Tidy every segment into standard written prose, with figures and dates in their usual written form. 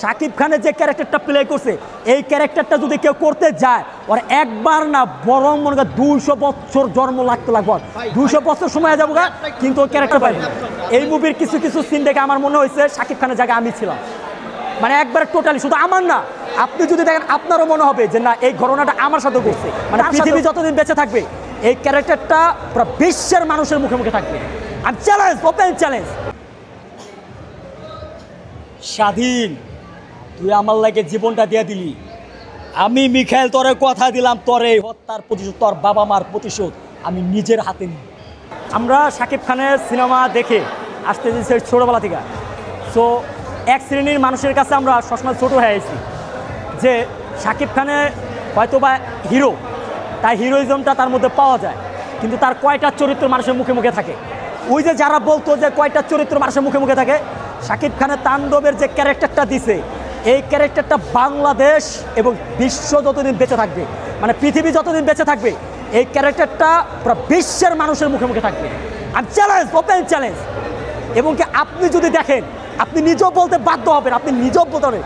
শাকিব খানের যে ক্যারেক্টারটা প্লে করছে এই ক্যারেক্টারটা যদি কেউ করতে যায় ওর একবার না বরং মনে করেন 200 বছর জন্ম লাগতে লাগবে 200 বছর সময় যাবো কিন্তু ওই ক্যারেক্টার পাইবে না। এই মুভির কিছু কিছু সিন দেখে আমার মনে হয়েছে শাকিব খানের জায়গায় আমি ছিলাম, মানে একবার টোটালি শুধু আমার না, আপনি যদি দেখেন আপনারও মনে হবে যে না এই ঘটনাটা আমার সাথে ঘটছে। মানে পৃথিবী যতদিন বেঁচে থাকবে এই ক্যারেক্টারটা পুরো বিশ্বের মানুষের মুখে মুখে থাকবে। আমি চ্যালেঞ্জ, ওপেন চ্যালেঞ্জ। স্বাধীন, তুই আমার লাগে জীবনটা দিয়ে দিলি, আমি মিখাইল তোরে কথা দিলাম তোরে হত্যার প্রতিশোধ, তোর বাবা মার প্রতিশোধ আমি নিজের হাতে নিই। আমরা শাকিব খানের সিনেমা দেখে আসতে দিয়েছি ছোটোবেলা থেকে। সো এক শ্রেণীর মানুষের কাছে আমরা সবসময় ছোটো হয়ে আছি যে শাকিব খানের হয়তো বা হিরো, তাই হিরোইজমটা তার মধ্যে পাওয়া যায়, কিন্তু তার কয়টা চরিত্র মানুষের মুখে মুখে থাকে। ওই যে যারা বলতো যে কয়টা চরিত্র মানুষের মুখে মুখে থাকে, শাকিব খানের তাণ্ডবের যে ক্যারেক্টারটা দিছে এই ক্যারেক্টারটা বাংলাদেশ এবং বিশ্ব যতদিন বেঁচে থাকবে, মানে পৃথিবী যতদিন বেঁচে থাকবে এই ক্যারেক্টারটা পুরো বিশ্বের মানুষের মুখে মুখে থাকবে। আমি চ্যালেঞ্জ, ওপেন চ্যালেঞ্জ। এবং কি আপনি যদি দেখেন আপনি নিজেও বলতে বাধ্য হবেন, আপনি নিজেও বলতে হবে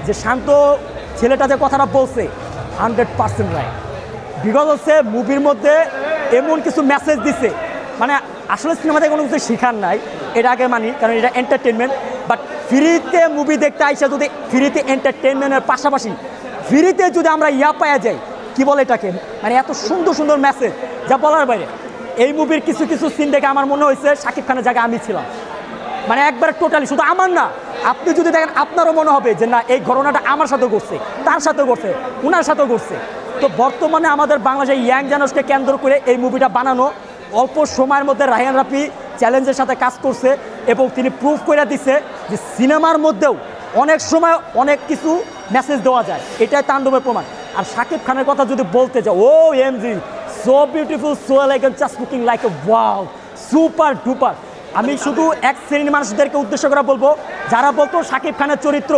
যে শান্ত ছেলেটা যে কথাটা বলছে 100% রাইট। বিকজ হচ্ছে মুভির মধ্যে এমন কিছু মেসেজ দিচ্ছে, মানে আসলে সিনেমাতে কোনো কিছু শেখার নাই, এটা আগে মানি কারণ এটা এন্টারটেনমেন্ট। বাট ফ্রিতে মুভি দেখতে আইসা যদি ফ্রিতে এন্টারটেনমেন্টের পাশাপাশি ফ্রিতে যদি আমরা পাওয়া যাই, কি বলে এটাকে, মানে এত সুন্দর সুন্দর মেসেজ যা বলার বাইরে। এই মুভির কিছু কিছু সিন দেখে আমার মনে হয়েছে শাকিব খানের জায়গায় আমি ছিলাম, মানে একবার টোটালি শুধু আমার না, আপনি যদি দেখেন আপনারও মনে হবে যে না এই ঘটনাটা আমার সাথে ঘটছে, তার সাথেও ঘটছে, ওনার সাথেও ঘটছে। তো বর্তমানে আমাদের বাংলাদেশের ইয়াং জেনারেশনকে কেন্দ্র করে এই মুভিটা বানানো, অল্প সময়ের মধ্যে রায়হান রাফি চ্যালেঞ্জের সাথে কাজ করছে এবং তিনি প্রুফ করে দিচ্ছে যে সিনেমার মধ্যেও অনেক সময় অনেক কিছু মেসেজ দেওয়া যায়, এটাই তাণ্ডবের প্রমাণ। আর শাকিব খানের কথা যদি বলতে যাও, OMG so beautiful, so elegant, just looking like a wow, super duper. আমি শুধু এক শ্রেণীর মানুষদেরকে উদ্দেশ্য করে বলবো যারা বলতো শাকিব খানের চরিত্র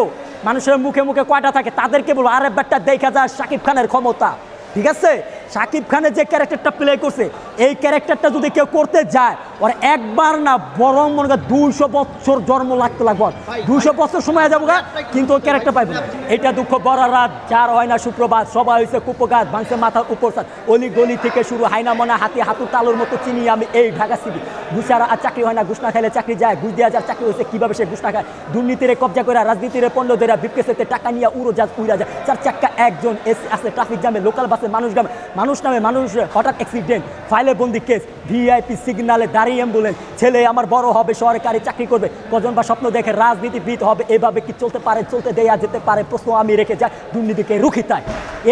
মানুষের মুখে মুখে কয়টা থাকে, তাদেরকে বলবো আরে ব্যাটটা দেখা যায় শাকিব খানের ক্ষমতা, ঠিক আছে? শাকিব খানের যে ক্যারেক্টারটা প্লে করছে এই ক্যারেক্টারটা যদি কেউ করতে যায় ওর একবার না বরং মনে করেন 200 বছর জন্ম লাগতে লাগবে, 200 বছর সময় যাবো কিন্তু ওই ক্যারেক্টার পাইবে না। এটা দুঃখ বড় রাত, যার হয় না সুপ্রভাত, সবাই হয়েছে কুপগাত, ভাঙছে মাথার উপর সাত, অলি গলি থেকে শুরু, হাইনা মনা হাতি হাতুর তালুর মতো চিনি আমি এই ঢাকা সিবি। ঘুষার আর চাকরি হয় না, ঘুষ না খাইলে চাকরি যায়, ঘুষ দেওয়া যার চাকরি হয়েছে কীভাবে সে ঘুষ না খায়, দুর্নীতিরে কবজা করে রাজনীতিরে পণ্য দেরা বিপকেসেতে টাকা নিয়ে উড়ো যা উড়া যায়, চার চাক্কা একজন এসি আছে ট্রাফিক জ্যামে, লোকাল বাসে মানুষ গ্রামে মানুষ নামে মানুষ, হঠাৎ অ্যাক্সিডেন্ট, ফাইলে বন্দি কেস, ভিআইপি সিগনালে দাঁড়িয়ে অ্যাম্বুলেন্স, ছেলে আমার বড় হবে সরকারি চাকরি করবে, কজন বা স্বপ্ন দেখে রাজনীতিবিদ হবে, এভাবে কি চলতে পারে, চলতে দেয়া যেতে পারে, প্রশ্ন আমি রেখে যাই দুর্নীতিকে রুখি। তাই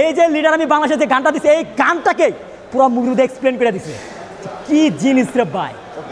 এই যে লিডার আমি বাংলাদেশে যে গানটা দিচ্ছে এই গানটাকে পুরো মুভিতে এক্সপ্লেন করে দিছে, কি জিনিস রে ভাই।